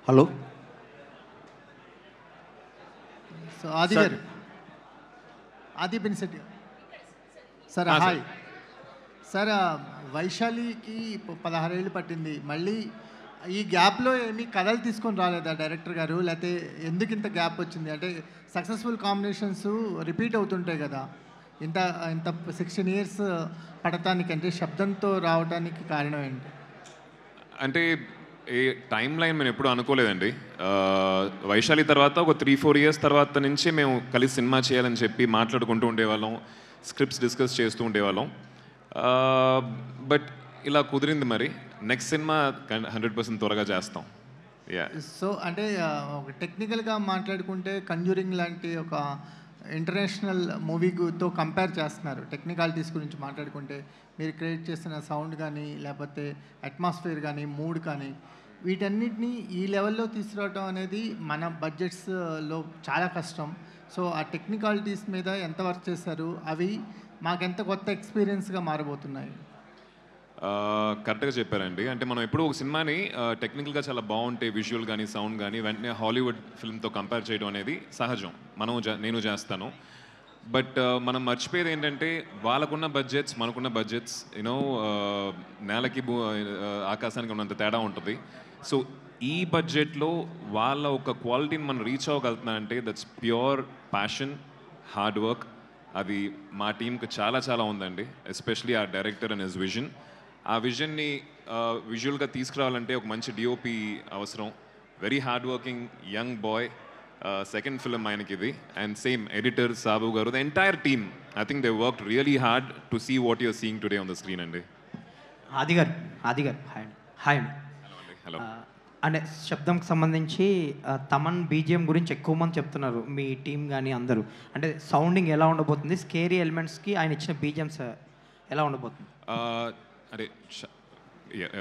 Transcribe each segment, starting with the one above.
Hello so ఆది sir. గారు, ఆది పినిశెట్టి గారు. Sir sir. Hi sir. వైశాలికి 16 ఏళ్ళు పట్టింది. మళ్ళీ ఈ గ్యాప్లో ఏమీ కథలు తీసుకొని రాలేదా డైరెక్టర్ గారు? లేకపోతే ఎందుకు ఇంత గ్యాప్ వచ్చింది? అంటే సక్సెస్ఫుల్ కాంబినేషన్స్ రిపీట్ అవుతుంటాయి కదా. ఇంత ఇంత 16 ఇయర్స్ పడటానికి, అంటే శబ్దంతో రావడానికి కారణం ఏంటి? అంటే ఏ టైం లైన్ మేము ఎప్పుడు అనుకోలేదండి. వైశాలి తర్వాత ఒక 3-4 ఇయర్స్ తర్వాత నుంచి మేము కలిసి సినిమా చేయాలని చెప్పి మాట్లాడుకుంటూ ఉండేవాళ్ళం, స్క్రిప్ట్స్ డిస్కస్ చేస్తూ ఉండేవాళ్ళం. బట్ ఇలా కుదిరింది. మరి నెక్స్ట్ సినిమా 100% త్వరగా చేస్తాం. యా. సో అంటే ఒక టెక్నికల్గా మాట్లాడుకుంటే కంజూరింగ్ లాంటి ఒక ఇంటర్నేషనల్ మూవీతో కంపేర్ చేస్తున్నారు. టెక్నికాలిటీస్ గురించి మాట్లాడుకుంటే మీరు క్రియేట్ చేసిన సౌండ్ కానీ, లేకపోతే అట్మాస్ఫియర్ కానీ, మూడ్ కానీ, వీటన్నిటిని ఈ లెవెల్లో తీసుకురావడం అనేది మన బడ్జెట్స్లో చాలా కష్టం. సో ఆ టెక్నికాలిటీస్ మీద ఎంత వర్క్ చేశారు? అవి మాకెంత కొత్త ఎక్స్పీరియన్స్గా మారబోతున్నాయి? కరెక్ట్గా చెప్పారండి. అంటే మనం ఎప్పుడూ ఒక సినిమాని టెక్నికల్గా చాలా బాగుంటే విజువల్ కానీ సౌండ్ కానీ వెంటనే హాలీవుడ్ ఫిల్మ్తో కంపేర్ చేయడం అనేది సహజం. నేను చేస్తాను. బట్ మనం మర్చిపోయేది ఏంటంటే వాళ్ళకున్న బడ్జెట్స్, మనకున్న బడ్జెట్స్ యూనో నేలకి ఆకాశానికి ఉన్నంత తేడా ఉంటుంది. సో ఈ బడ్జెట్లో వాళ్ళ ఒక క్వాలిటీని మనం రీచ్ అవ్వగలుగుతున్నామంటే that's pure passion, hard work. అది మా టీంకి చాలా చాలా ఉందండి. ఎస్పెషలీ ఆ డైరెక్టర్ అండ్ హిస్ విజన్. ఆ విజన్ని విజువల్గా తీసుకురావాలంటే ఒక మంచి డిఓపి అవసరం. Very hard working young boy. Second film ఆయనకి ఇది. అండ్ సేమ్ ఎడిటర్ సాబు గారు, the entire team, I think they worked really hard to see what your seeing today on the screen అండి. ఆది గారు హాయ్ అండి. హాయ్ అండి. Hello. అంటే శబ్దంకి సంబంధించి Thaman BGM గురించి ఎక్కువ మంది చెప్తున్నారు, మీ టీం కానీ అందరూ. అంటే సౌండింగ్ ఎలా ఉండబోతుంది, స్కేరీ ఎలిమెంట్స్కి ఆయన ఇచ్చిన బీజిఎమ్స్ ఎలా ఉండబోతుంది? అదే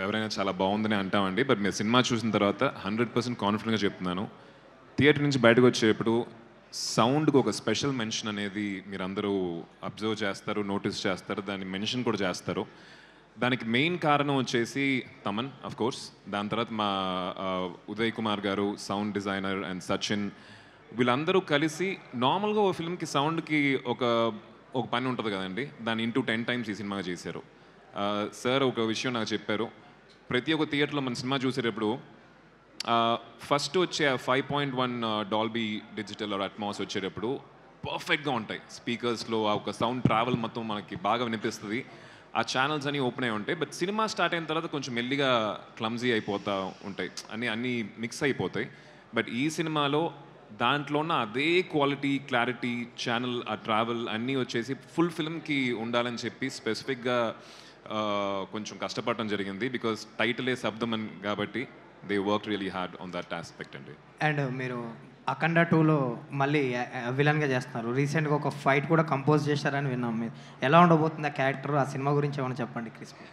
ఎవరైనా చాలా బాగుందని అంటామండి. బట్ మీరు సినిమా చూసిన తర్వాత 100% కాన్ఫిడెంట్గా చెప్తున్నాను. థియేటర్ నుంచి బయటకు వచ్చేటప్పుడు సౌండ్కి ఒక స్పెషల్ మెన్షన్ అనేది మీరు అందరూ అబ్జర్వ్ చేస్తారు, నోటీస్ చేస్తారు, దాన్ని మెన్షన్ కూడా చేస్తారు. దానికి మెయిన్ కారణం వచ్చేసి తమన్ ఆఫ్ కోర్స్. దాని తర్వాత మా ఉదయ్ కుమార్ గారు, సౌండ్ డిజైనర్, అండ్ సచిన్, వీళ్ళందరూ కలిసి నార్మల్గా ఓ ఫిల్మ్కి సౌండ్కి ఒక పని ఉంటుంది కదండి, దాన్ని ఇంటూ 10 టైమ్స్ ఈ సినిమాగా చేశారు. సార్ ఒక విషయం నాకు చెప్పారు. ప్రతి ఒక్క థియేటర్లో మన సినిమా చూసేటప్పుడు ఫస్ట్ వచ్చే 5.1 డాల్బీ డిజిటల్ ఆర్ అట్మాస్ వచ్చేటప్పుడు పర్ఫెక్ట్గా ఉంటాయి. స్పీకర్స్లో ఆ ఒక సౌండ్ ట్రావెల్ మొత్తం మనకి బాగా వినిపిస్తుంది. ఆ ఛానల్స్ అన్నీ ఓపెన్ అయి ఉంటాయి. బట్ సినిమా స్టార్ట్ అయిన తర్వాత కొంచెం మెల్లిగా క్లమ్జీ అయిపోతూ ఉంటాయి, అన్నీ మిక్స్ అయిపోతాయి. బట్ ఈ సినిమాలో దాంట్లో ఉన్న అదే క్వాలిటీ, క్లారిటీ, ఛానల్, ఆ ట్రావెల్ అన్నీ వచ్చేసి ఫుల్ ఫిల్మ్కి ఉండాలని చెప్పి స్పెసిఫిక్గా కొంచెం కష్టపడటం జరిగింది. బికాస్ టైటిలే శబ్దం అని కాబట్టి they work really hard on that aspect అండి. అండ్ మీరు అఖండ 2లో మళ్ళీ విలన్గా చేస్తున్నారు. రీసెంట్గా ఒక ఫైట్ కూడా కంపోజ్ చేశారని విన్నాం. మీరు ఎలా ఉండబోతుంది ఆ క్యారెక్టర్, ఆ సినిమా గురించి ఏమైనా చెప్పండి క్రిస్పీ.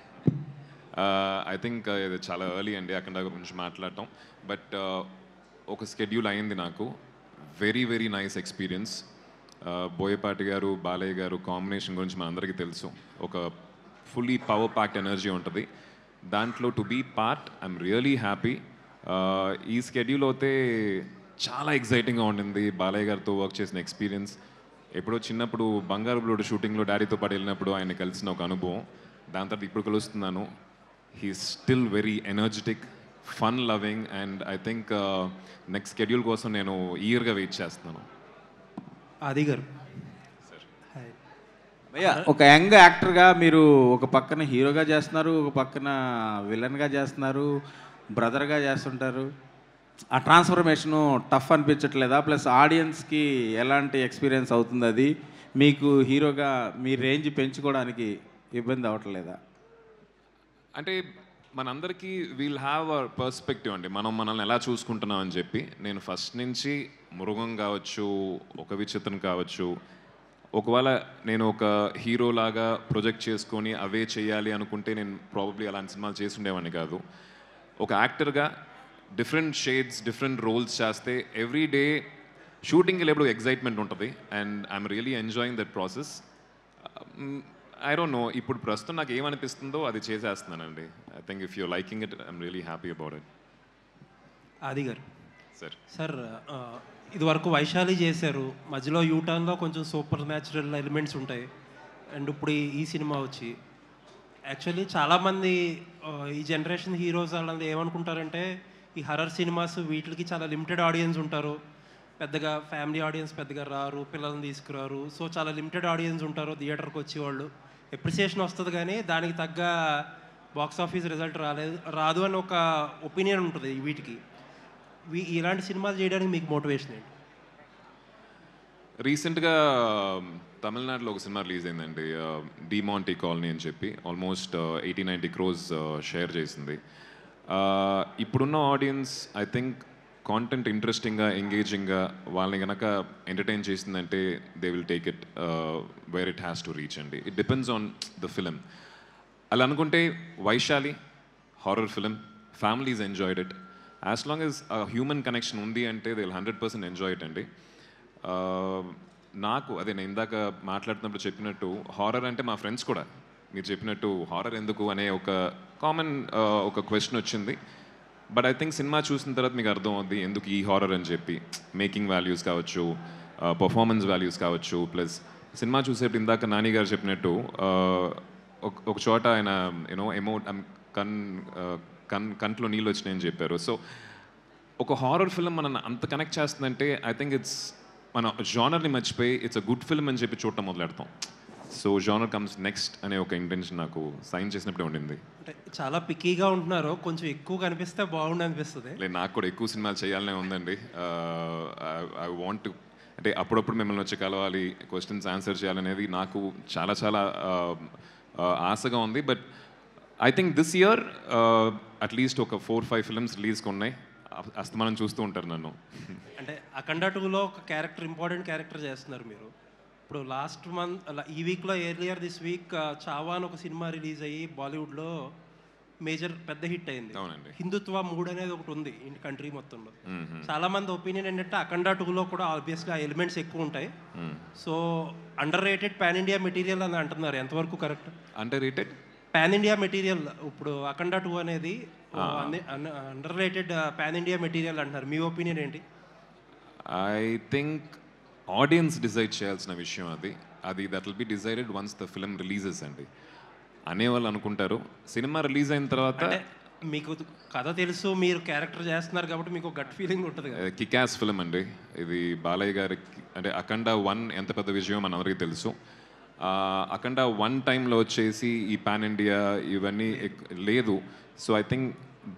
ఐ థింక్ ఇది చాలా ఎర్లీ అండి అఖండ గురించి మాట్లాడటం. బట్ ఒక స్కెడ్యూల్ అయింది నాకు. Very very nice experience. Boyapati గారు, బాలయ్య గారు కాంబినేషన్ గురించి మనందరికీ తెలుసు. ఒక ఫుల్లీ పవర్ ప్యాక్డ్ ఎనర్జీ ఉంటుంది దాంట్లో. To be part I'm really happy. ఈ స్కెడ్యూల్ అయితే చాలా ఎక్సైటింగ్గా ఉండింది. బాలయ్య గారితో వర్క్ చేసిన ఎక్స్పీరియన్స్, ఎప్పుడో చిన్నప్పుడు బంగారు బ్లూడ్ షూటింగ్లో డాడీతో పాటు వెళ్ళినప్పుడు ఆయన కలిసిన ఒక అనుభవం. దాని తర్వాత ఇప్పుడు కలుస్తున్నాను. He still very energetic, fun loving, and I think next schedule కోసం నేను ఈగర్గా వెయిట్ చేస్తున్నాను. ఆది గారు, భయ్యా ఒక యంగ్ యాక్టర్గా మీరు ఒక పక్కన హీరోగా చేస్తున్నారు, ఒక పక్కన విలన్గా చేస్తున్నారు, బ్రదర్గా చేస్తుంటారు. ఆ ట్రాన్స్ఫర్మేషను టఫ్ అనిపించట్లేదా? ప్లస్ ఆడియన్స్కి ఎలాంటి ఎక్స్పీరియన్స్ అవుతుంది అది? మీకు హీరోగా మీ రేంజ్ పెంచుకోవడానికి ఇబ్బంది అవ్వట్లేదా? అంటే మనందరికీ వీల్ హ్యావ్ అ పర్స్పెక్టివ్ అండి, మనల్ని ఎలా చూసుకుంటున్నాం అని చెప్పి. నేను ఫస్ట్ నుంచి మృగం కావచ్చు, ఒక విచిత్రం కావచ్చు, ఒకవేళ నేను ఒక హీరోలాగా ప్రొజెక్ట్ చేసుకొని అవే చేయాలి అనుకుంటే నేను ప్రాబబ్లీ అలాంటి సినిమాలు చేసి ఉండేవాడిని కాదు. ఒక యాక్టర్గా డిఫరెంట్ షేడ్స్, డిఫరెంట్ రోల్స్ చేస్తే ఎవ్రీ డే షూటింగ్కి వెళ్ళేప్పుడు ఎగ్జైట్మెంట్ ఉంటుంది. And I'm really enjoying that process. I don't know, ఇప్పుడు ప్రస్తుతం నాకు ఏమనిపిస్తుందో అది చేసేస్తున్నానండి. I think if you liking it I'm really happy about it. Aadi గారు. సార్ సార్ ఇదివరకు వైశాలి చేశారు, మధ్యలో యూటర్న్లో కొంచెం సూపర్ న్యాచురల్ ఎలిమెంట్స్ ఉంటాయి, అండ్ ఇప్పుడు ఈ సినిమా వచ్చి యాక్చువల్లీ చాలామంది ఈ జనరేషన్ హీరోస్ వాళ్ళందరూ ఏమనుకుంటారంటే ఈ హర్రర్ సినిమాస్ వీటికి చాలా లిమిటెడ్ ఆడియన్స్ ఉంటారు, పెద్దగా ఫ్యామిలీ ఆడియన్స్ పెద్దగా రారు, పిల్లల్ని తీసుకురారు, సో చాలా లిమిటెడ్ ఆడియన్స్ ఉంటారు థియేటర్కి వచ్చేవాళ్ళు, ఎప్రిసియేషన్ వస్తుంది కానీ దానికి తగ్గ బాక్స్ ఆఫీస్ రిజల్ట్ రాదు అని ఒక ఒపీనియన్ ఉంటుంది వీటికి. ఇలాంటి సినిమాలు చేయడానికి మీకు మోటివేషన్ ఏంటి? రీసెంట్గా తమిళనాడులో ఒక సినిమా రిలీజ్ అయిందండి, డిమాంటీ కాలనీ అని చెప్పి, ఆల్మోస్ట్ 80-90 crores షేర్ చేసింది. ఇప్పుడున్న ఆడియన్స్ ఐ థింక్ కాంటెంట్ ఇంట్రెస్టింగ్గా ఎంగేజింగ్గా వాళ్ళని కనుక ఎంటర్టైన్ చేసిందంటే they will take it where it has to reach అండి. It depends on the film. అలా అనుకుంటే Vaishali horror film, families enjoyed it. As long as human connection ఉంది అంటే దే విల్ 100% ఎంజాయ్ ఇట్ అండి. నాకు అదే నేను ఇందాక మాట్లాడుతున్నప్పుడు చెప్పినట్టు హారర్ అంటే మా ఫ్రెండ్స్ కూడా మీరు చెప్పినట్టు హారర్ ఎందుకు అనే ఒక కామన్ ఒక క్వశ్చన్ వచ్చింది. బట్ ఐ థింక్ సినిమా చూసిన తర్వాత మీకు అర్థం అవుద్ది ఎందుకు ఈ హారర్ అని చెప్పి. మేకింగ్ వాల్యూస్ కావచ్చు, పర్ఫార్మెన్స్ వాల్యూస్ కావచ్చు, ప్లస్ సినిమా చూసేప్పుడు ఇందాక నాని గారు చెప్పినట్టు ఒక చోట ఆయన కంట్లో నీళ్ళు వచ్చినాయని చెప్పారు. సో ఒక హారర్ ఫిల్మ్ మనల్ని అంత కనెక్ట్ చేస్తుందంటే ఐ థింక్ ఇట్స్ మన జానర్ని మర్చిపోయి ఇట్స్ అ గుడ్ ఫిల్మ్ అని చెప్పి చూడటం మొదలెడతాం. సో జానర్ కమ్స్ నెక్స్ట్ అనే ఒక ఇంటెన్షన్ నాకు సైన్ చేసినప్పుడే ఉండింది. అంటే చాలా పిక్కీగా ఉంటున్నారు, కొంచెం ఎక్కువ కనిపిస్తే బాగుండు అనిపిస్తుంది. లేదు, నాకు కూడా ఎక్కువ సినిమాలు చేయాలనే ఉందండి. ఐ వాంట్ అంటే అప్పుడప్పుడు మిమ్మల్ని వచ్చి కలవాలి, క్వశ్చన్స్ ఆన్సర్ చేయాలనేది నాకు చాలా చాలా ఆశగా ఉంది. But I think this year at least ఒక 4-5 ఫిల్మ్స్ రిలీజ్కి ఉన్నాయి. అస్తమానం చూస్తూ ఉంటారు నన్ను. అంటే అఖండ 2లో ఒక క్యారెక్టర్, ఇంపార్టెంట్ క్యారెక్టర్ చేస్తున్నారు మీరు. ఇప్పుడు లాస్ట్ మంత్ ఈ వీక్లో ఎర్లియర్ దిస్ వీక్ చావా అని ఒక సినిమా రిలీజ్ అయ్యి బాలీవుడ్లో మేజర్ పెద్ద హిట్ అయింది. అవునండి. హిందుత్వ 3 అనేది ఒకటి ఉంది కంట్రీ మొత్తంలో. చాలా మంది ఒపీనియన్ ఏంటంటే అఖండ 2లో కూడా ఆబ్వియస్గా ఎలిమెంట్స్ ఎక్కువ ఉంటాయి, so under rated pan India material అని అంటున్నారు. ఎంతవరకు correct? Under rated pan India material, ఇప్పుడు అఖండ 2 అనేది under rated pan India material అంటున్నారు. మీ ఒపీనియన్ ఏంటి? ఐ థింక్ ఆడియన్స్ డిసైడ్ చేయాల్సిన విషయం అది that will be decided once the film releases అండి. అనేవాళ్ళు అనుకుంటారు సినిమా రిలీజ్ అయిన తర్వాత. మీకు కథ తెలుసు, మీరు క్యారెక్టర్ చేస్తున్నారు కాబట్టి మీకు గట్ ఫీలింగ్ ఉంటుంది కదా. కికాస్ ఫిల్మ్ అండి ఇది. బాలయ్య గారికి అంటే అఖండ 1 ఎంత పెద్ద విజయం మనందరికీ తెలుసు. అఖండ 1 టైంలో వచ్చేసి ఈ పాన్ ఇండియా ఇవన్నీ లేదు. So I think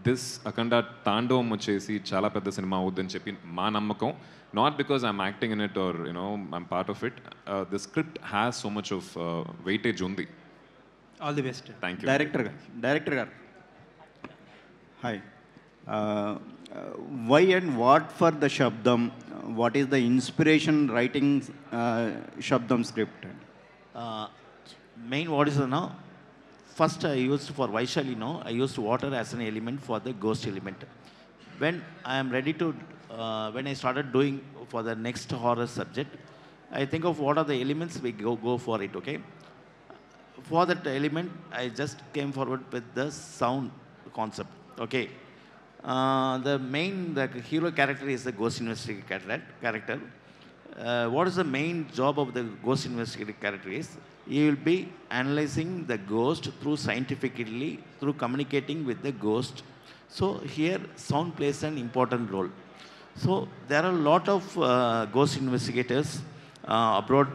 this Akhanda Thandavam వచ్చేసి చాలా పెద్ద సినిమా అవుద్దని చెప్పి మా నమ్మకం. Not because I'm acting in it or I'm part of it. The script has so much of weightage ఉంది. All the best. Thank you. Director గారు hi. Why and what for the శబ్దం? What is the inspiration writing శబ్దం script? Main what is now, first I used for Vaishali, I used water as an element for the ghost element. When I am ready to, when I started doing for the next horror subject, I think of what are the elements, we go for it, okay? For that element, I just came forward with the sound concept, okay? The hero character is the ghost investigator character. What is the main job of the ghost investigator character is, he will be analyzing the ghost scientifically, through communicating with the ghost. So here sound plays an important role. So there are a lot of ghost investigators abroad.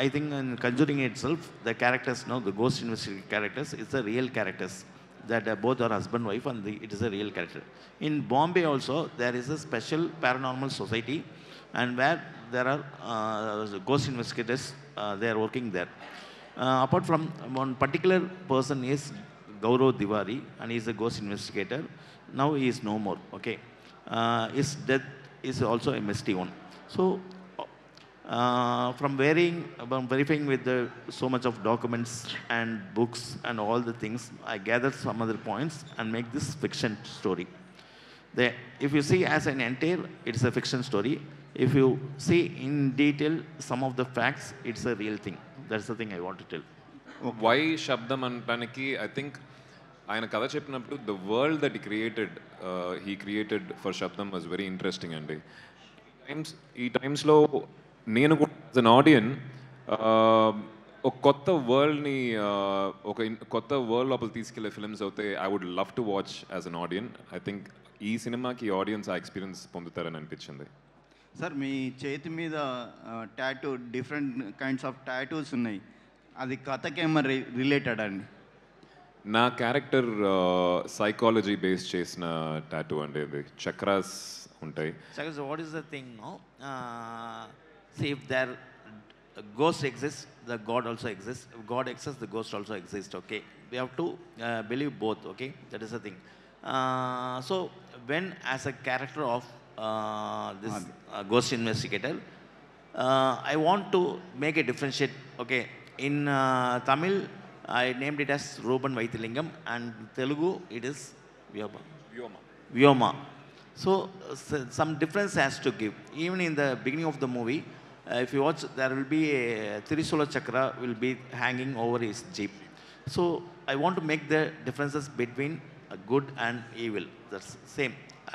I think in Conjuring itself, the characters the ghost investigator characters, it's the real characters. That both are husband wife and it is a real character. In Bombay also, there is a special paranormal society, and where there are ghost investigators, they are working there. Apart from one particular person is Gaurav Tiwari, and he is a ghost investigator. Now he is no more, okay. His death is also a misty one. So from verifying with so much of documents and books and all the things, I gathered some other points and make this fiction story. If you see as an entire, it's a fiction story. If you see in detail some of the facts, it's a real thing. That's the thing I want to tell. Why Sabdham అనడానికి I think ఆయన కథ చెప్పినప్పుడు the world that he created for Sabdham was very interesting అండి. ఈ టైమ్స్లో నేను కూడా as an ఆడియన్ ఒక కొత్త వరల్డ్ని కొత్త వరల్డ్ లోపల తీసుకెళ్లే ఫిల్మ్స్ అయితే I would love to watch as an audience. I think ఈ సినిమాకి ఆడియన్స్ ఆ ఎక్స్పీరియన్స్ పొందుతారని అనిపించింది. సార్ మీ చేతి మీద tattoo different kinds of tattoos ఉన్నాయి, అది కథకేమో రిలేటెడ్ అండి? నా క్యారెక్టర్ సైకాలజీ బేస్ చేసిన టాటూ అండి, అది చక్రాస్ ఉంటాయి. So what is the thing now? See, if there ghost exists, the God also exists. If God exists, the ghost also exists. Okay, we have to believe both. Okay, that is the thing. So when as a character of this ghost investigator, I want to make a differentiate. Okay, in Tamil I named it as Ruban Vaithilingam, and Telugu it is Vyoma. So some difference has to give. Even in the beginning of the movie, if you watch, there will be a Trisula Chakra will be hanging over his jeep. So I want to make the differences between good and evil. That's same,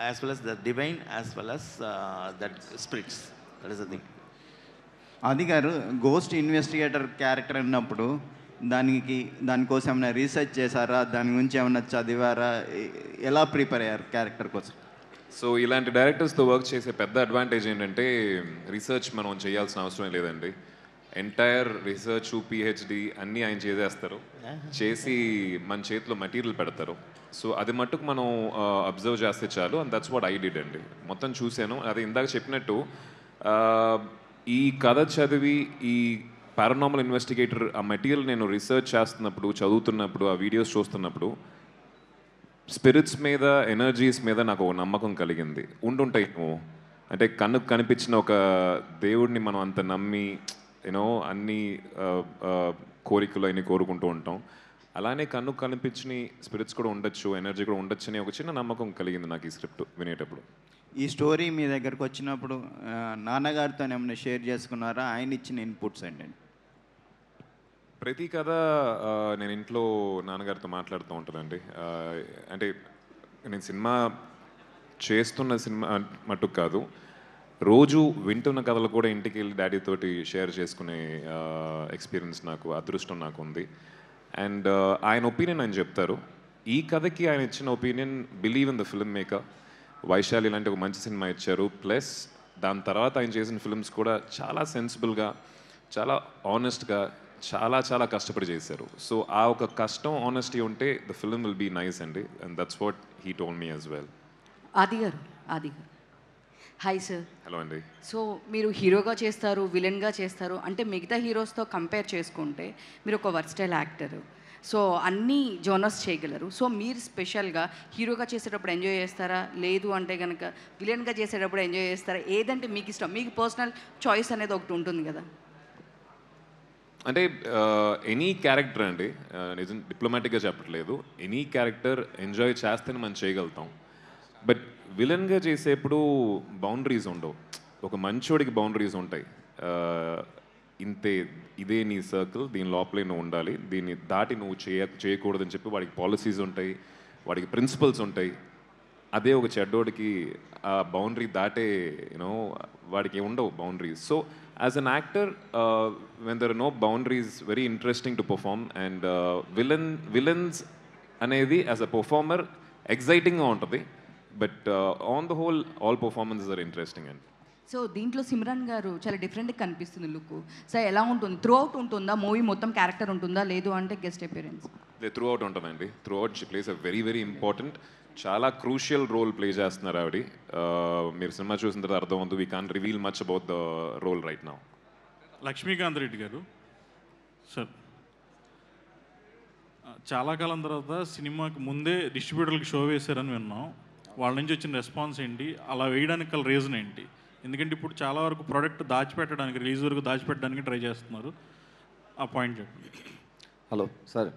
as well as the divine, as well as that spirits. That is the thing. అది గారు ghost investigator character అన్నప్పుడు దానికోసం ఏమైనా research చేశారా, దాని గురించి ఏమైనా చదివారా, ఎలా ప్రిపేర్ అయ్యారు క్యారెక్టర్ కోసం? సో ఇలాంటి డైరెక్టర్స్తో వర్క్ చేసే పెద్ద అడ్వాంటేజ్ ఏంటంటే రీసెర్చ్ మనం చేయాల్సిన అవసరం లేదండి. ఎంటైర్ రీసెర్చ్ పిహెచ్డి అన్నీ ఆయన చేసేస్తారు, చేసి మన చేతిలో మెటీరియల్ పెడతారు. సో అది మట్టుకు మనం అబ్జర్వ్ చేస్తే చాలు, and that's what I did అండి. మొత్తం చూశాను. అదే ఇందాక చెప్పినట్టు ఈ కథ చదివి ఈ పారానార్మల్ ఇన్వెస్టిగేటర్ ఆ మెటీరియల్ నేను రీసెర్చ్ చేస్తున్నప్పుడు, చదువుతున్నప్పుడు, ఆ వీడియోస్ చూస్తున్నప్పుడు స్పిరిట్స్ మీద, ఎనర్జీస్ మీద నాకు ఒక నమ్మకం కలిగింది. ఉండుంటాయి అంటే కన్నుకు కనిపించిన ఒక దేవుడిని మనం అంత నమ్మి అన్ని కోరికలు అన్ని కోరుకుంటూ ఉంటాం. అలానే కన్నుకు కనిపించిన స్పిరిట్స్ కూడా ఉండొచ్చు, ఎనర్జీ కూడా ఉండొచ్చు అని ఒక చిన్న నమ్మకం కలిగింది నాకు ఈ స్క్రిప్ట్ వినేటప్పుడు. ఈ స్టోరీ మీ దగ్గరకు వచ్చినప్పుడు నాన్నగారితో ఏమైనా షేర్ చేసుకున్నారా? ఆయన ఇచ్చిన ఇన్పుట్స్ ఏంటండి? ప్రతి కథ నేను ఇంట్లో నాన్నగారితో మాట్లాడుతూ ఉంటానండి. అంటే నేను సినిమా మట్టుకు కాదు, రోజు వింటున్న కథలు కూడా ఇంటికి వెళ్ళి డాడీతోటి షేర్ చేసుకునే ఎక్స్పీరియన్స్ అదృష్టం నాకు ఉంది. అండ్ ఆయన ఒపీనియన్ ఆయన చెప్తారు. ఈ కథకి ఆయన ఇచ్చిన opinion, believe in the film maker. Vaishali లాంటి ఒక మంచి సినిమా ఇచ్చారు, ప్లస్ దాని తర్వాత ఆయన చేసిన ఫిల్మ్స్ కూడా చాలా సెన్సిబుల్గా, చాలా ఆనెస్ట్గా, చాలా చాలా కష్టపడి చేశారు. సో ఆ ఒక కష్టం, ఆనెస్టీ ఉంటే the film will be nice అండి. And that's what he told me as well. Aadi గారు హాయ్ సార్. హలో అండి. సో మీరు హీరోగా చేస్తారు, విలన్గా చేస్తారు, అంటే మిగతా హీరోస్తో కంపేర్ చేసుకుంటే మీరు ఒక వర్స్టైల్ యాక్టర్, సో అన్ని జోనర్స్ చేయగలరు. సో మీరు స్పెషల్గా హీరోగా చేసేటప్పుడు ఎంజాయ్ చేస్తారా, లేదు అంటే కనుక విలన్గా చేసేటప్పుడు ఎంజాయ్ చేస్తారా? ఏదంటే మీకు ఇష్టం? మీకు పర్సనల్ చాయిస్ అనేది ఒకటి ఉంటుంది కదా. అంటే ఎనీ క్యారెక్టర్ అండి, నిజం డిప్లొమాటిక్గా చెప్పట్లేదు, ఎనీ క్యారెక్టర్ ఎంజాయ్ చేస్తేనే మనం చేయగలుగుతాం. బట్ విలన్గా చేసేప్పుడు బౌండరీస్ ఉండవు. ఒక మంచోడికి బౌండరీస్ ఉంటాయి. ఇంతే, ఇదే నీ సర్కిల్, దీని లోపలే నువ్వు ఉండాలి, దీన్ని దాటి నువ్వు చేయకూడదని చెప్పి వాడికి పాలసీస్ ఉంటాయి, వాడికి ప్రిన్సిపల్స్ ఉంటాయి. అదే ఒక చెడ్డోడికి ఆ బౌండరీ దాటే వాడికి ఉండవు boundaries. So as an actor, when there are no boundaries, very interesting to perform. And villains అనేది యాజ్ అ పర్ఫార్మర్ ఎగ్జైటింగ్గా ఉంటుంది. But on the whole all performances are interesting అండి. సో దీంట్లో సిమ్రాన్ గారు చాలా డిఫరెంట్గా కనిపిస్తుంది లుక్. సో ఎలా ఉంటుంది? త్రూ అవుట్ ఉంటుందా మూవీ మొత్తం క్యారెక్టర్ ఉంటుందా, లేదు అంటే గెస్ట్ అపియరెన్స్? త్రూ అవుట్ ఉంటుందండి. Throughout she plays a very very important, చాలా క్రూషియల్ రోల్ ప్లే చేస్తున్నారు ఆవిడ. మీరు సినిమా చూసిన తర్వాత అర్థమవుతుంది. We can't reveal much about the role right now. Lakshmikant Reddy గారు సార్, చాలా కాలం తర్వాత సినిమాకి ముందే డిస్ట్రిబ్యూటర్లకు షో వేశారని విన్నాం. వాళ్ళ నుంచి వచ్చిన రెస్పాన్స్ ఏంటి? అలా వేయడానికి గల రీజన్ ఏంటి? ఎందుకంటే ఇప్పుడు చాలా వరకు ప్రోడక్ట్ దాచిపెట్టడానికి, రిలీజ్ వరకు దాచిపెట్టడానికి ట్రై చేస్తున్నారు. ఆ పాయింట్ చెప్పండి. హలో సార్,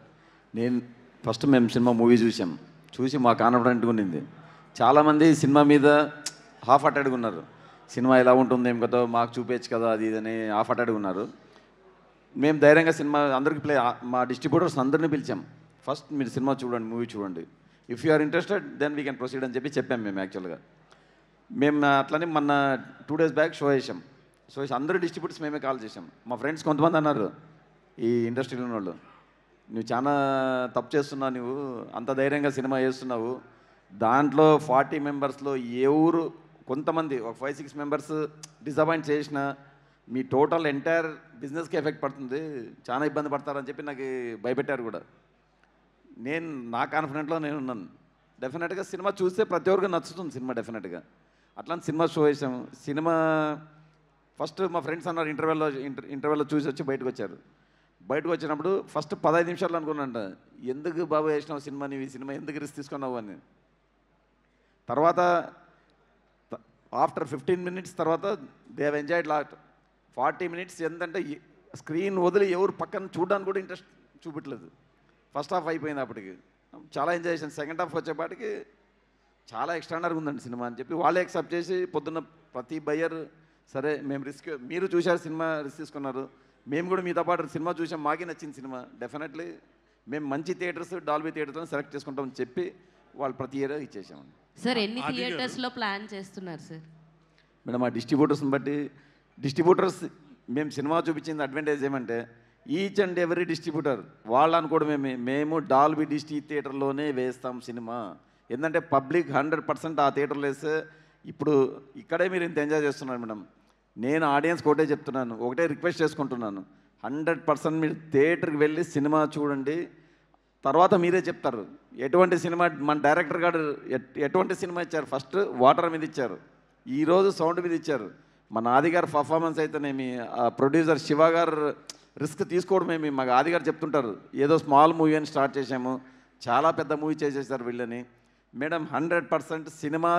ఫస్ట్ మేము సినిమా మూవీ చూసి మాకు కాన్ఫిడెంట్గా ఉండింది. చాలామంది సినిమా మీద హాఫ్ అటెడ్గా ఉన్నారు. సినిమా ఎలా ఉంటుంది ఏం కదా, మాకు చూపించచ్చు కదా అది ఇదని హాఫ్ అటెడ్గా ఉన్నారు. మేము ధైర్యంగా సినిమా అందరికీ మా డిస్ట్రిబ్యూటర్స్ అందరినీ పిలిచాం. ఫస్ట్ మీరు సినిమా చూడండి, మూవీ చూడండి. If you are interested then we can proceed అని చెప్పాం మేము. యాక్చువల్గా మేము అట్లనే మొన్న 2 days బ్యాక్ షో వేసాం. అందరూ డిస్ట్రిబ్యూటర్స్ మేమే కాల్ చేసాం. మా ఫ్రెండ్స్ కొంతమంది అన్నారు, ఈ ఇండస్ట్రీలో ఉన్న వాళ్ళు, నువ్వు చాలా తప్పు చేస్తున్నావు, నువ్వు అంత ధైర్యంగా సినిమా చేస్తున్నావు, దాంట్లో 40 మెంబర్స్లో ఎవరు కొంతమంది ఒక 5-6 మెంబర్స్ డిసప్పాయింట్ చేసిన మీ టోటల్ ఎంటైర్ బిజినెస్కి ఎఫెక్ట్ పడుతుంది, చాలా ఇబ్బంది పడతారని చెప్పి నాకు భయపెట్టారు కూడా. నా కాన్ఫిడెంట్లో నేను ఉన్నాను. డెఫినెట్గా సినిమా చూస్తే ప్రతి ఒక్కరికి నచ్చుతుంది సినిమా డెఫినెట్గా. అట్లాంటి సినిమా షో వేసాము. సినిమా ఫస్ట్ మా ఫ్రెండ్స్ అన్నారు ఇంటర్వెల్లో చూసి వచ్చి బయటకు వచ్చారు. బయటకు వచ్చినప్పుడు ఫస్ట్ 15 నిమిషాలు అనుకున్నాంట, ఎందుకు బాబు వేసినావు సినిమా, నీవు ఈ సినిమా ఎందుకు రిస్క్ తీసుకున్నావు అని. తర్వాత ఆఫ్టర్ 15 minutes తర్వాత they have enjoyed lot. 40 minutes ఏంటంటే స్క్రీన్ వదిలి ఎవరు పక్కన చూడడానికి కూడా ఇంట్రెస్ట్ చూపెట్టలేదు. ఫస్ట్ హాఫ్ అయిపోయింది అప్పటికి, చాలా ఎంజాయ్ చేశాను. సెకండ్ హాఫ్ వచ్చేపాటికి చాలా ఎక్స్ట్రానర్గా ఉందండి సినిమా అని చెప్పి వాళ్ళే యాక్సెప్ట్ చేసి పొద్దున్న ప్రతి బయ్యర్ సరే మేము మీరు చూశారు సినిమా, రిస్క్ తీసుకున్నారు, మేము కూడా మీతో పాటు సినిమా చూసాం, మాకే నచ్చింది సినిమా, డెఫినెట్లీ మేము మంచి థియేటర్స్ డాల్బీ థియేటర్స్లో సెలెక్ట్ చేసుకుంటామని చెప్పి వాళ్ళు ప్రతి ఇయర్ ఇచ్చేసామండి. సార్ ఎన్ని థియేటర్స్లో ప్లాన్ చేస్తున్నారు సార్? మేడం ఆ డిస్ట్రిబ్యూటర్స్ని బట్టి డిస్ట్రిబ్యూటర్స్ మేము సినిమా చూపించింది అడ్వాంటేజ్ ఏమంటే ఈచ్ అండ్ ఎవరీ డిస్ట్రిబ్యూటర్ వాళ్ళు అనుకోవడం మేము డాల్బీ థియేటర్లోనే వేస్తాం సినిమా. ఎందుకంటే పబ్లిక్ 100% ఆ థియేటర్లో వేస్తే ఇప్పుడు ఇక్కడే మీరు ఇంత ఎంజాయ్ చేస్తున్నారు మేడం. నేను ఆడియన్స్కి ఒకటే చెప్తున్నాను, ఒకటే రిక్వెస్ట్ చేసుకుంటున్నాను, 100% మీరు థియేటర్కి వెళ్ళి సినిమా చూడండి, తర్వాత మీరే చెప్తారు ఎటువంటి సినిమా. మన డైరెక్టర్ గారు ఎటువంటి సినిమా ఇచ్చారు, ఫస్ట్ వాటర్ మీద ఇచ్చారు, ఈరోజు సౌండ్ మీద ఇచ్చారు. మన ఆది గారు పర్ఫార్మెన్స్ అయితేనేమి, ప్రొడ్యూసర్ శివ గారు రిస్క్ తీసుకోవడమేమి, మాకు ఆది గారు చెప్తుంటారు ఏదో స్మాల్ మూవీ అని స్టార్ట్ చేసాము, చాలా పెద్ద మూవీ చేసేసారు వీళ్ళని. మేడం 100% సినిమా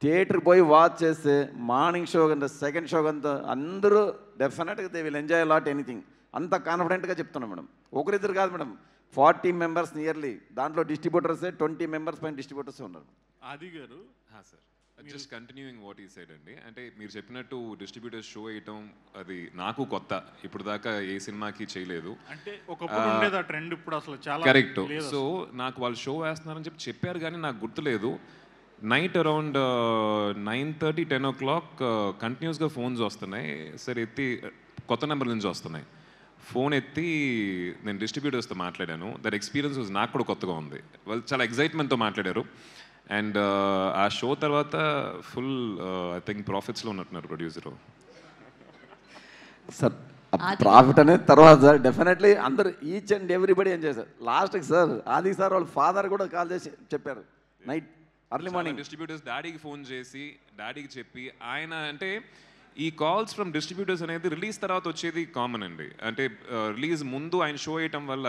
థియేటర్కి పోయి వాచ్ చేస్తే మార్నింగ్ షో కంటే సెకండ్ షో కంతా అందరూ డెఫినెట్గా they will enjoy lot anything. అంత కాన్ఫిడెంట్గా చెప్తున్నాం మేడం. ఒకరిద్దరు కాదు మేడం, 40 members నియర్లీ, దాంట్లో డిస్ట్రిబ్యూటర్సే 20 members పైన డిస్ట్రిబ్యూటర్సే ఉన్నారు. ఆది గారు సార్ జస్ట్ కంటిన్యూయింగ్ వాట్ ఈ సైడ్ అండి, అంటే మీరు చెప్పినట్టు డిస్ట్రిబ్యూటర్స్ షో వేయటం అది నాకు కొత్త, ఇప్పుడు దాకా ఏ సినిమాకి చేయలేదు. అంటే ఒకప్పుడు ఉండేది ఆ ట్రెండ్, ఇప్పుడు అసలు చాలా కరెక్ట్. సో నాకు వాళ్ళు షో వేస్తున్నారని చెప్పారు కానీ నాకు గుర్తులేదు. నైట్ అరౌండ్ 9:30, 10 o'clock కంటిన్యూస్గా ఫోన్స్ వస్తున్నాయి. సరే ఎత్తి కొత్త నెంబర్ నుంచి వస్తున్నాయి. ఫోన్ ఎత్తి నేను డిస్ట్రిబ్యూటర్స్తో మాట్లాడాను. దట్ ఎక్స్పీరియన్స్ నాకు కూడా కొత్తగా ఉంది. వాళ్ళు చాలా ఎగ్జైట్మెంట్తో మాట్లాడారు. అండ్ ఆ షో తర్వాత ఫుల్ ఐ థింక్ ప్రాఫిట్స్లో ఉన్నట్టున్నారు ప్రొడ్యూసరు. సార్ ప్రాఫిట్ అనేది తర్వాత సార్ డెఫినెట్లీ అందరూ ఈచ్ అండ్ ఎవ్రీబడి ఏం చేశారు. లాస్ట్కి సార్ ఆది సార్ వాళ్ళ ఫాదర్ కూడా కాల్ చేసి చెప్పారు నైట్ అర్లీ మార్నింగ్. డిస్ట్రిబ్యూటర్స్ డాడీకి ఫోన్ చేసి డాడీకి చెప్పి ఆయన అంటే ఈ కాల్స్ ఫ్రమ్ డిస్ట్రిబ్యూటర్స్ అనేది రిలీజ్ తర్వాత వచ్చేది కామన్ అండి. అంటే రిలీజ్ ముందు ఆయన షో వేయటం వల్ల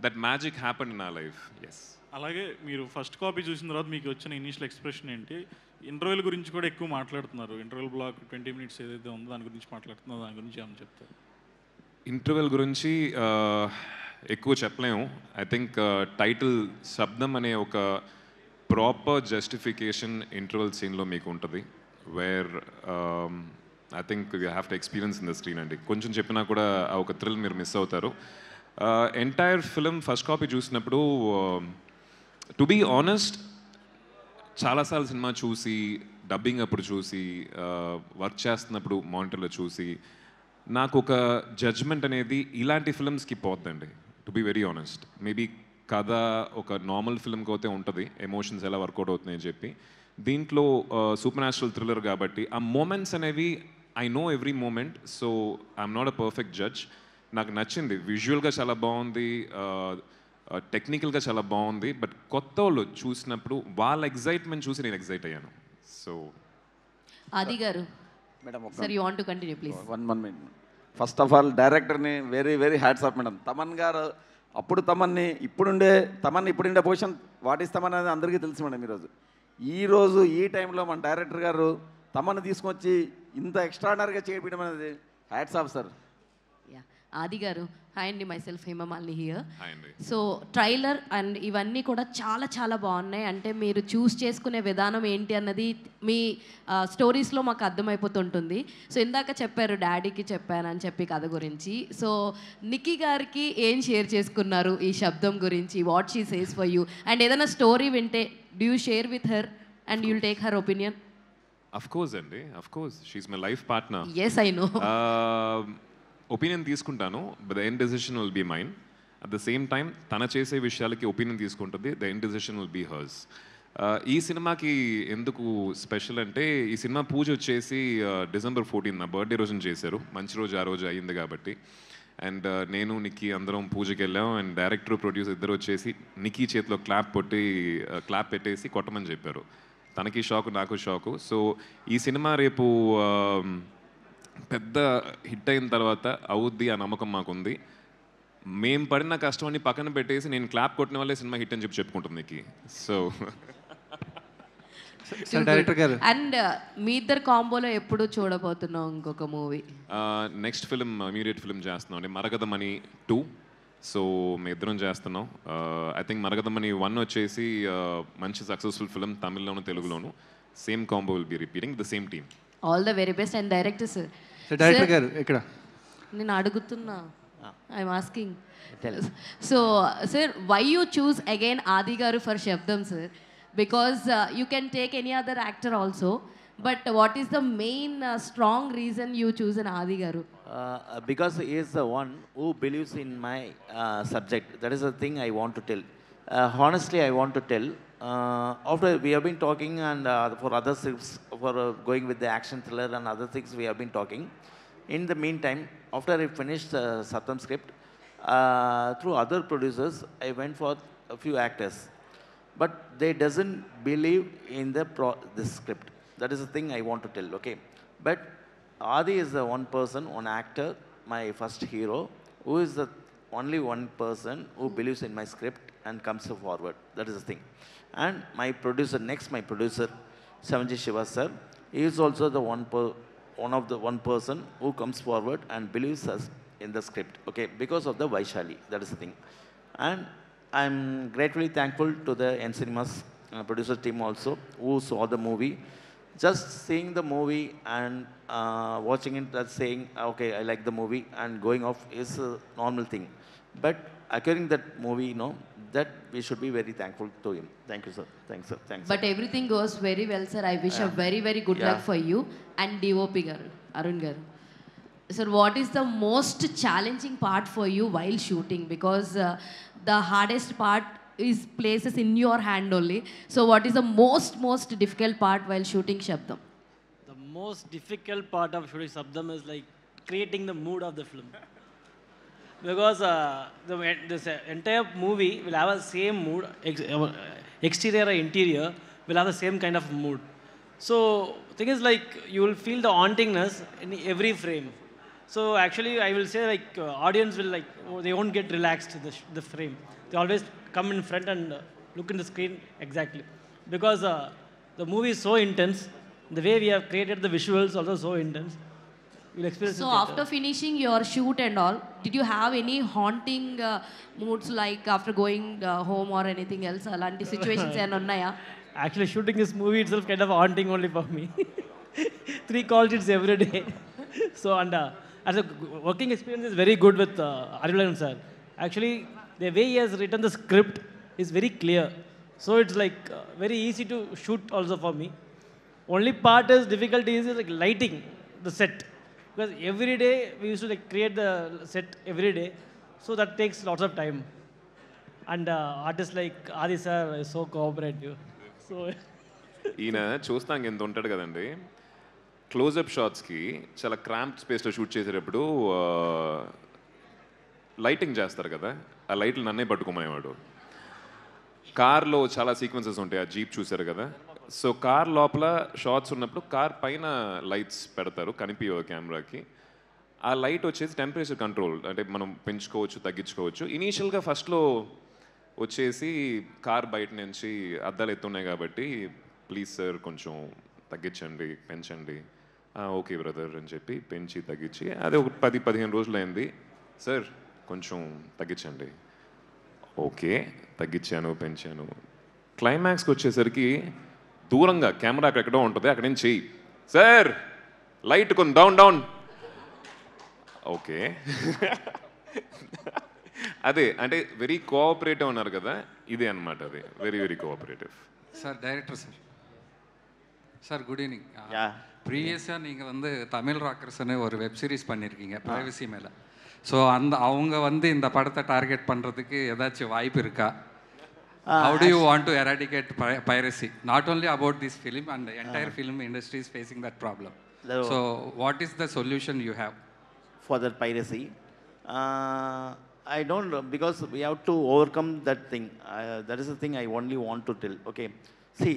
that magic happened in our life. Yes. అలాగే మీరు ఫస్ట్ కాపీ చూసిన తర్వాత మీకు వచ్చిన ఇనిషియల్ ఎక్స్ప్రెషన్ ఏంటి? ఇంటర్వ్యూల గురించి కూడా ఎక్కువ మాట్లాడుతున్నారు. ఇంటర్వ్యూల్ బ్లాక్ 20 minutes ఏదైతే ఉందో దాని గురించి మాట్లాడుతున్నారు, దాని గురించి ఏమని చెప్తారు? ఇంటర్వెల్ గురించి ఎక్కువ చెప్పలేము. ఐ థింక్ టైటిల్ శబ్దం అనే ఒక ప్రాపర్ జస్టిఫికేషన్ ఇంటర్వెల్ సీన్లో మీకు ఉంటుంది. Where I think you have to experience in the screen అండి. కొంచెం చెప్పినా కూడా ఆ ఒక థ్రిల్ మీరు మిస్ అవుతారు. ఎంటైర్ ఫిలిం ఫస్ట్ కాపీ చూసినప్పుడు టు బీ ఆనెస్ట్ చాలాసార్లు సినిమా చూసి డబ్బింగ్ అప్పుడు చూసి వర్క్ చేస్తున్నప్పుడు మానిటర్లో చూసి నాకు ఒక జడ్జ్మెంట్ అనేది ఇలాంటి ఫిల్మ్స్కి పోద్దండి. To be very honest, maybe కథ ఒక నార్మల్ ఫిల్మ్కి అయితే ఉంటుంది, ఎమోషన్స్ ఎలా వర్కౌట్ అవుతున్నాయని చెప్పి. దీంట్లో సూపర్ న్యాచురల్ థ్రిల్లర్ కాబట్టి ఆ మూమెంట్స్ అనేవి I know every moment. So I'm not a perfect judge. నాకు నచ్చింది, విజువల్గా చాలా బాగుంది, టెక్నికల్గా చాలా బాగుంది. బట్ కొత్త వాళ్ళు చూసినప్పుడు వాళ్ళ ఎగ్జైట్మెంట్ చూసి నేను ఎగ్జైట్ అయ్యాను. సో ఆది గారు madam sir you want to continue please. One minute. First of all డైరెక్టర్ని very very hats off madam. Thaman గారు అప్పుడు తమన్ని ఇప్పుడుండే పొజిషన్ వాట్ ఈస్ తమన్ అనేది అందరికీ తెలుసు మేడం. ఈరోజు ఈ టైంలో మన డైరెక్టర్ గారు తమన్ని తీసుకొచ్చి ఇంత ఎక్స్ట్రాడనరీగా చేయడం అనేది హ్యాట్స్ ఆఫ్ సార్. ఆది గారు, హాయ్ అండి, myself Hemamalini here. Hi అండి. సో ట్రైలర్ అండ్ ఇవన్నీ కూడా చాలా చాలా బాగున్నాయి. అంటే మీరు చూస్ చేసుకునే విధానం ఏంటి అన్నది మీ స్టోరీస్లో మాకు అర్థమైపోతుంటుంది. సో ఇందాక చెప్పారు డాడీకి చెప్పానని చెప్పి కథ గురించి. సో నిక్కీ గారికి ఏం షేర్ చేసుకున్నారు ఈ శబ్దం గురించి, what she says for you, and ఏదైనా స్టోరీ వింటే do you share with her and you'll take her opinion? Of course అండి, of course, she's my life partner. Yes, I know. Opinion తీసుకుంటాను, but the end decision will be mine. At the same time తన చేసే విషయాలకి opinion తీసుకుంటుంది, the end decision will be hers. ఈ సినిమాకి ఎందుకు special అంటే, ఈ సినిమా పూజ వచ్చేసి డిసెంబర్ 14 నా బర్త్డే రోజున చేశారు. మంచి రోజు ఆ రోజు అయ్యింది కాబట్టి. అండ్ నేను నిక్కీ అందరం పూజకి వెళ్ళాం. అండ్ డైరెక్టర్ ప్రొడ్యూసర్ ఇద్దరు వచ్చేసి నిక్కీ చేతిలో క్లాప్ పెట్టేసి కొట్టమని చెప్పారు. తనకి షాకు, నాకు షాకు. సో ఈ సినిమా రేపు పెద్ద హిట్ అయిన తర్వాత అవుద్ది ఆ నమ్మకం మాకుంది. మేము పడిన కష్టం పక్కన పెట్టేసి నేను క్లాప్ కొట్టిన వాళ్ళే సినిమా హిట్ అని చెప్పుకుంటుంది నీకు. సో డైరెక్టర్ గారు, అండ్ మీ ఇద్దరు కాంబోలో ఎప్పుడు చూడబోతున్నాం ఇంకొక movie? Next film immediate film చేస్తున్నాం అండి, మరగదమణి 2. సో మేము ఇద్దరం చేస్తున్నాం. ఐ థింక్ మరగదమణి 1 వచ్చేసి మంచి సక్సెస్ఫుల్ ఫిల్మ్, తమిళ్లోను తెలుగులోను. Same combo will be repeating, the same team. All the very best. And director sir, director గారు ఇక్కడ నేను అడుగుతున్నా, I'm asking. So sir, why you choose again Aadi గారు ఫర్ శబ్దం sir? Because you can take any other actor also, but what is the main strong reason you choose on Aadi గారు? Because he is the one who believes in my subject. That is the thing I want to tell. Honestly, I want to tell. After we have been talking and for other scripts, for going with the action thriller and other things we have been talking. In the meantime, after I finished the Satyam script, through other producers, I went for a few actors. But they doesn't believe in this script. That is the thing I want to tell, okay? But Adi is the one person, one actor, my first hero, who is the only one person who believes in my script and comes forward. That is the thing. And my producer, my producer, Savanji Shiva sir, he is also the one person who comes forward and believes us in the script, okay? Because of the Vaishali, that is the thing. And I'm gratefully thankful to the N Cinemas producer team also, who saw the movie. Just seeing the movie and watching it, that's saying, okay, I like the movie, and going off is a normal thing. But acquiring that movie, that we should be very thankful to him. Thank you, sir. Thanks, sir. Thanks. But everything goes very well, sir. I wish a very, very good luck for you and DOP garu, Arun garu. Sir, what is the most challenging part for you while shooting? Because the hardest part is places in your hand only. So what is the most difficult part while shooting Shabdam? The most difficult part of shooting Shabdam is like creating the mood of the film. Because this entire movie will have a same mood, exterior or interior will have the same kind of mood. So thing is like you will feel the hauntingness in every frame. So actually I will say like audience will like, they won't get relaxed in the frame. They always come in front and look in the screen exactly. Because the movie is so intense, the way we have created the visuals also so intense. You'll experience So it after finishing your shoot and all, did you have any haunting moods like after going home or anything else? Alanti situations and unnaya? Actually shooting this movie itself kind of haunting only for me. 3 call sheets every day. So and as a working experience is very good with Arilan sir. Actually the way he has written the script is very clear. So it's like very easy to shoot also for me. Only part is difficulty is like lighting the set. Because every day we used to like create the set every day. So that takes lots of time. And artists like Adi sir is so cooperative. So ఈయన చూస్తానికి ఎంత ఉంటాడు కదండి, closeup షాట్స్కి చాలా cramp స్పేస్లో shoot చేసేటప్పుడు lighting చేస్తారు కదా, ఆ లైట్లు నన్నే పట్టుకోమనేవాడు. కార్లో చాలా సీక్వెన్సెస్ ఉంటాయి, ఆ జీప్ చూశారు కదా. సో కార్ లోపల షార్ట్స్ ఉన్నప్పుడు కార్ పైన లైట్స్ పెడతారు, కనిపించవు కెమెరాకి. ఆ లైట్ వచ్చేసి టెంపరేచర్ కంట్రోల్, అంటే మనం పెంచుకోవచ్చు తగ్గించుకోవచ్చు. ఇనీషియల్గా ఫస్ట్లో వచ్చేసి కార్ బయట నుంచి అద్దాలు ఎత్తున్నాయి కాబట్టి ప్లీజ్ సార్ కొంచెం తగ్గించండి పెంచండి, ఓకే బ్రదర్ అని చెప్పి పెంచి తగ్గించి అది ఒక 10-15 రోజులు అయింది. సార్ కొంచెం తగ్గించండి. ఓకే, తగ్గించాను, పెంచాను. క్లైమాక్స్కి వచ్చేసరికి దూరంగా కెమెరా ఎక్కడో ఉంటుంది, అక్కడ నుంచి చెయ్యి సార్ లైట్ కొంచెం డౌన్ డౌన్. ఓకే అదే అంటే వెరీ కోఆపరేటివ్ అన్నారు కదా, ఇదే అనమాట. అది very very cooperative. Sir director sir sir good evening. ப்ரீவியஸாக நீங்கள் வந்து தமிழ் ராக்கர்ஸ்னு ஒரு வெப் சீரிஸ் பண்ணியிருக்கீங்க ப்ரைவசி மேலே. ஸோ அவங்க வந்து இந்த படத்தை டார்கெட் பண்ணுறதுக்கு ஏதாச்சும் வாய்ப்பு இருக்கா? How do you want to eradicate piracy? Not only about this film, and the entire film industry is facing that problem. So what is the solution you have for that piracy? I don't know, because we have to overcome that thing. That is the thing I only want to tell. Okay, see,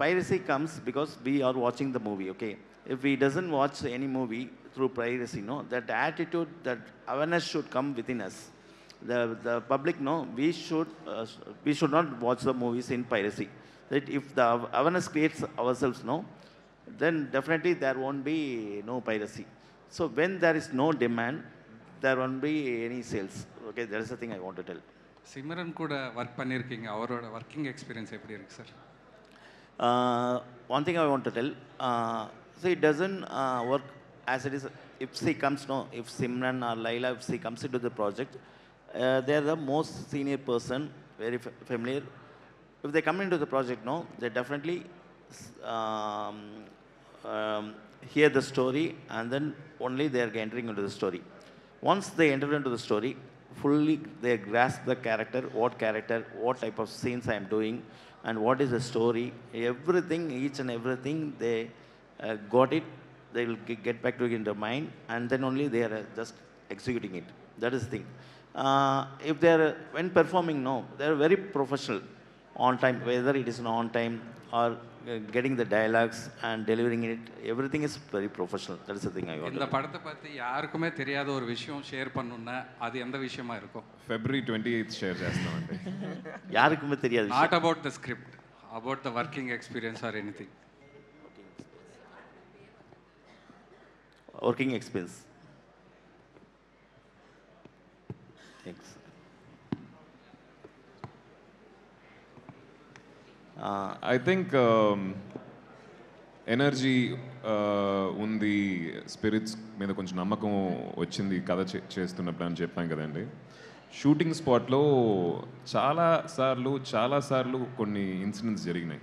piracy comes because we are watching the movie. Okay, if we doesn't watch any movie through piracy, no, that attitude, that awareness should come within us. The public, no, we should not watch the movies in piracy. That if the awareness creates ourselves, no, then definitely there won't be no piracy. So when there is no demand, there won't be any sales. Okay, that is the thing I want to tell. Simran கூட work பண்ணியிருக்கீங்க, அவரோட working experience எப்படி இருக்கு sir? One thing I want to tell, so it doesn't work as it is. If she comes, no, if Simran or Laila, if she comes into the project, they are the most senior person, very familiar. If they come into the project, no, they definitely hear the story, and then only they are entering into the story. Once they enter into the story, fully they grasp the character, what type of scenes I am doing, and what is the story, everything, each and everything, they got it. They will get back to it in their mind, and then only they are just executing it. That is the thing. If they are, when performing, no, they are very professional on time, whether it is on time or getting the dialogues and delivering it, everything is very professional. That is the thing I want. இந்த படத்தை பற்றி யாருக்குமே தெரியாத ஒரு விஷயம் share பண்ணணும்னா அது எந்த விஷயமா இருக்கும்? February 28th షేర్ చేస్తామండి. யாருக்குமே தெரியாது. Not about the script, about the working experience or anything. Working experience. Thanks. I think energy ఉంది, స్పిరిట్స్ మీద కొంచెం నమ్మకం వచ్చింది కథ చేస్తున్నప్పుడు అని చెప్పాం కదండి. షూటింగ్ స్పాట్లో చాలాసార్లు కొన్ని ఇన్సిడెంట్స్ జరిగినాయి.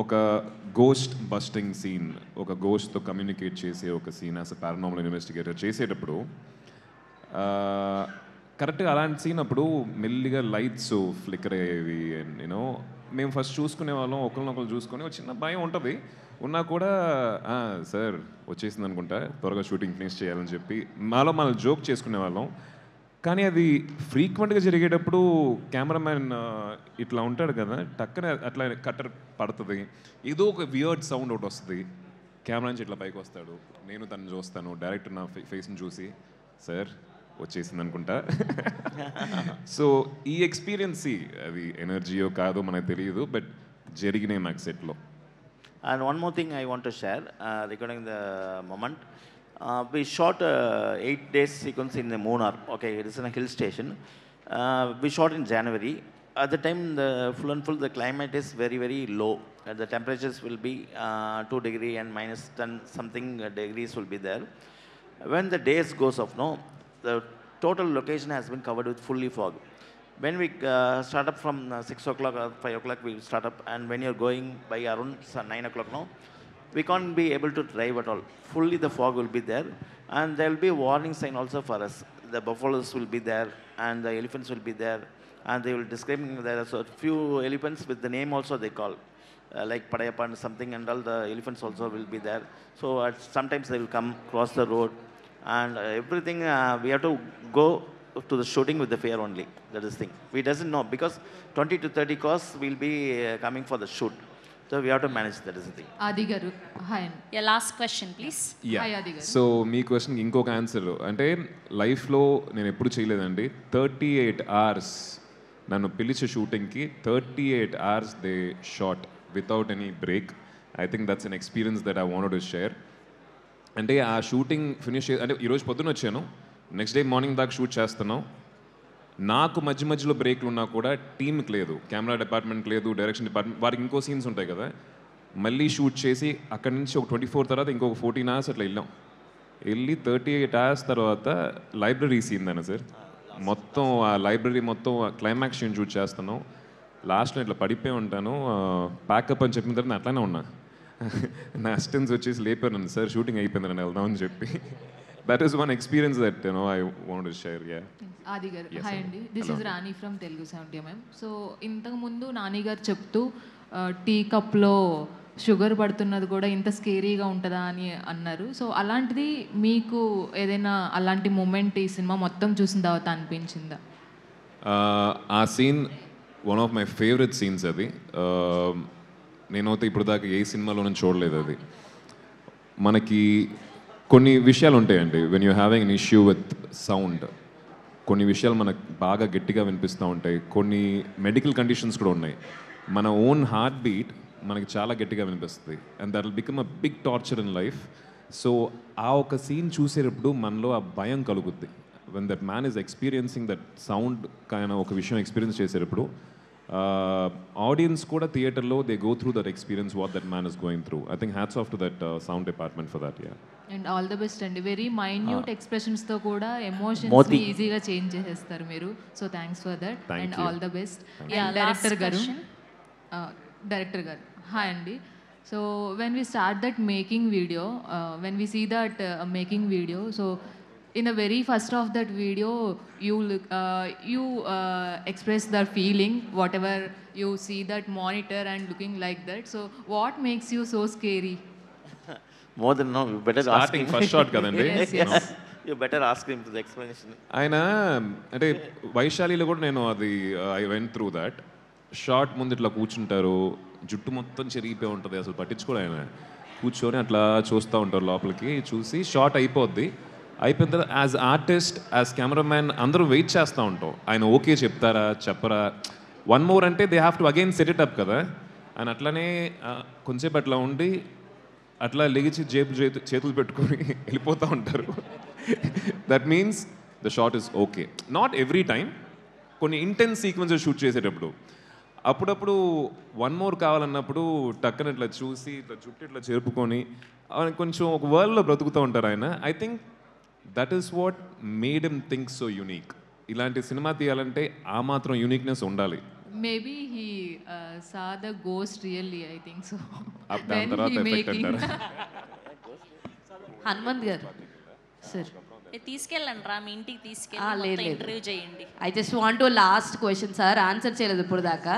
ఒక గోస్ట్ బస్టింగ్ సీన్, ఒక గోస్ట్తో కమ్యూనికేట్ చేసే ఒక scene as a paranormal investigator చేసేటప్పుడు కరెక్ట్గా అలాంటి సీన్ అప్పుడు మెల్లిగా లైట్స్ ఫ్లిక్కర్ అయ్యేవి. అండ్ యూనో మేము ఫస్ట్ చూసుకునే వాళ్ళం, ఒకరినొకరు చూసుకొని ఒక చిన్న భయం ఉంటుంది. ఉన్నా కూడా సార్ వచ్చేసింది అనుకుంటా, త్వరగా షూటింగ్ ఫినిష్ చేయాలని చెప్పి మనం జోక్ చేసుకునే వాళ్ళం. కానీ అది ఫ్రీక్వెంట్గా జరిగేటప్పుడు కెమెరామ్యాన్ ఇట్లా ఉంటాడు కదా, టక్కన అట్లా కట్టర్ పడుతుంది, ఏదో ఒక వియర్డ్ సౌండ్ ఒకటి వస్తుంది, కెమెరా నుంచి ఇట్లా పైకి వస్తాడు, నేను తను చూస్తాను, డైరెక్టర్ నా ఫేస్ని చూసి సార్ వచ్చేసింది అనుకుంటా. సో ఈ ఎక్స్పీరియన్స్ అది ఎనర్జీయో కాదో మనకు తెలియదు, బట్ జరిగినాయి మాకు సెట్లో. And one more thing I want to share regarding the moment. We shot 8 days sequence in the Munnar. Okay, it is in a hill station. We shot in January. At the time, the full the climate is very, very low. The temperatures will be 2 degrees and minus 10 something degrees will be there. When the days goes off, no, the total location has been covered with fully fog. When we start up from 6 o'clock or 5 o'clock, we will start up, and when you're going by around 9 o'clock now, we can't be able to drive at all. Fully the fog will be there, and there will be a warning sign also for us. The buffaloes will be there, and the elephants will be there, and they will describe there are a few elephants with the name also they call, like Padayappa and something, and all the elephants also will be there. So sometimes they will come cross the road, and everything we have to go to the shooting with the fear only. That is the thing. We doesn't know, because 20 to 30 cars will be coming for the shoot. So we have to manage. That is the thing. Adi garu, hi. Your last question, please. Hi Adi garu. So మీ క్వశ్చన్కి ఇంకొక answer అంటే లైఫ్లో నేను ఎప్పుడు చేయలేదండి. 38 hours నన్ను పిలిచే షూటింగ్కి 38 hours they shot without any break. I think that's an experience that I wanted to share. అంటే ఆ షూటింగ్ ఫినిష్ అంటే ఈరోజు పొద్దున వచ్చాను, నెక్స్ట్ డే మార్నింగ్ దాకా షూట్ చేస్తున్నాం. నాకు మధ్య మధ్యలో బ్రేక్లు ఉన్నా కూడా టీంకి లేదు, కెమెరా డిపార్ట్మెంట్కి లేదు, డైరెక్షన్ డిపార్ట్మెంట్, వారికి ఇంకో సీన్స్ ఉంటాయి కదా, మళ్ళీ షూట్ చేసి అక్కడి నుంచి ఒక 24 తర్వాత ఇంకొక 14 hours అట్లా వెళ్ళి 38 hours తర్వాత లైబ్రరీ సీన్ దాన్ని సార్, మొత్తం ఆ లైబ్రరీ మొత్తం క్లైమాక్స్ సీన్ షూట్ చేస్తున్నాం. లాస్ట్లో ఇట్లా పడిపోయి ఉంటాను, ప్యాకప్ అని చెప్పిన తర్వాత నేను అట్లానే ఉన్నా. నా అసిస్టెంట్స్ వచ్చేసి లేపారు నన్ను, సార్ షూటింగ్ అయిపోయింది నన్ను వెళ్దామని చెప్పి. That is one experience that I want to share. ఆది గారు హాయ్ అండి, this is Rani from Telugu 70mm. So ఇంతకుముందు నాని గారు చెప్తూ టీ కప్లో షుగర్ పడుతున్నది కూడా ఇంత స్కేరీగా ఉంటుందా అని అన్నారు. సో అలాంటిది మీకు ఏదైనా అలాంటి మూమెంట్ ఈ సినిమా మొత్తం చూసిన తర్వాత అనిపించిందా? ఆ scene one of my favourite scenes అది. నేనైతే ఇప్పుడు దాకా ఏ సినిమాలోనూ చూడలేదు అది. మనకి కొన్ని విషయాలు ఉంటాయండి, when you having an issue with sound, కొన్ని విషయాలు మనకు బాగా గట్టిగా వినిపిస్తూ ఉంటాయి. కొన్ని మెడికల్ కండిషన్స్ కూడా ఉన్నాయి. మన ఓన్ హార్ట్ బీట్ మనకి చాలా గట్టిగా వినిపిస్తుంది, and that will become a big torture in life. So ఆ ఒక సీన్ చూసేటప్పుడు మనలో ఆ భయం కలుగుద్ది. When that man is experiencing that sound కానీ ఒక విషయం ఎక్స్పీరియన్స్ చేసేటప్పుడు ఆడియన్స్ కూడా థియేటర్లో they go through that experience what that man is going through. I think hats off to that sound department for that. And all the best అండి. Very minute ఎక్స్ప్రెషన్స్తో కూడా emotions ఈజీగా చేంజ్ చేసేస్తారు మీరు. So thanks for that and all the best. Director గారు hi అండి. So when we start that making video, when we see that making video, so in the very first of that video you express the feeling whatever you see that monitor and looking like that. So what makes you so scary? More than no, you better starting ask him. first shot kadandi. Yes. You better ask him for the explanation. ఆయన అంటే వైశాలిలో కూడా నేను అది I went through that short. ముందు ఇట్లా కూర్చుంటారు, జుట్టు మొత్తం చెరిగిపోయి ఉంటుంది, అసలు పట్టించుకోడు ఆయన. కూర్చొని అట్లా చూస్తూ ఉంటారు, లోపలికి చూసి షార్ట్ అయిపోద్ది. అయిపోయిన తర్వాత యాజ్ ఆర్టిస్ట్, యాజ్ కెమెరామ్యాన్ అందరూ వెయిట్ చేస్తూ ఉంటాం, ఆయన ఓకే చెప్తారా చెప్పరా, వన్ మోర్ అంటే they have to again set it up కదా. ఆయన అట్లనే కొంచెంసేపు అట్లా ఉండి అట్లా లెగిచి చేతులు పెట్టుకొని వెళ్ళిపోతూ ఉంటారు. That means the short is okay. Not every time, కొన్ని ఇంటెన్స్ సీక్వెన్సెస్ షూట్ చేసేటప్పుడు అప్పుడప్పుడు వన్ మోర్ కావాలన్నప్పుడు టక్కన ఇట్లా చూసి ఇట్లా చుట్టూ ఇట్లా చేరుపుకొని కొంచెం ఒక వరల్డ్లో బ్రతుకుతూ ఉంటారు ఆయన. I think that is what made him think so unique. ఇలాంటి సినిమా తీయాలంటే ఆ మాత్రం యూనిక్నెస్ ఉండాలి. Maybe he saw the ghost really, I think so. దాని తర్వాత ఎఫెక్ట్ అంటారు. హనుమంత్ గారు సార్ తీసుకెళ్ళండి రా, మీ ఇంటికి తీసుకెళ్ళి ఇంటర్వ్యూ చేయండి. I just want to last question sir, answer చేయలేదు ఇప్పుడు దాకా.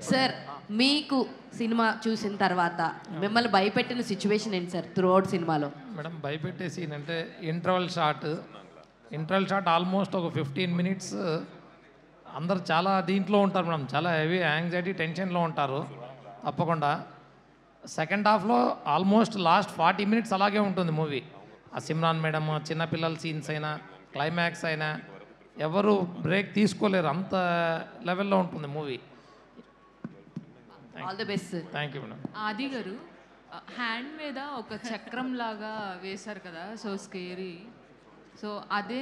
సార్ మీకు సినిమా చూసిన తర్వాత మిమ్మల్ని భయపెట్టిన సిచ్యువేషన్ ఏంటి సార్ త్రూ అవుట్ సినిమాలో? మేడం భయపెట్టే సీన్ అంటే ఇంటర్వల్ షాట్ ఆల్మోస్ట్ ఒక 15 minutes అందరు చాలా దీంట్లో ఉంటారు మేడం, చాలా హెవీ యాంగ్జైటీ టెన్షన్లో ఉంటారు తప్పకుండా. సెకండ్ హాఫ్లో ఆల్మోస్ట్ లాస్ట్ 40 minutes అలాగే ఉంటుంది మూవీ. ఆ సిమ్రాన్ మేడం చిన్నపిల్లల సీన్స్ అయినా క్లైమాక్స్ అయినా ఎవరు బ్రేక్ తీసుకోలేరు, అంత లెవెల్లో ఉంటుంది movie. All the best. Thank you madam. ఆది గారు హ్యాండ్ మీద ఒక చక్రం లాగా వేశారు కదా, సో స్కేరీ. సో అదే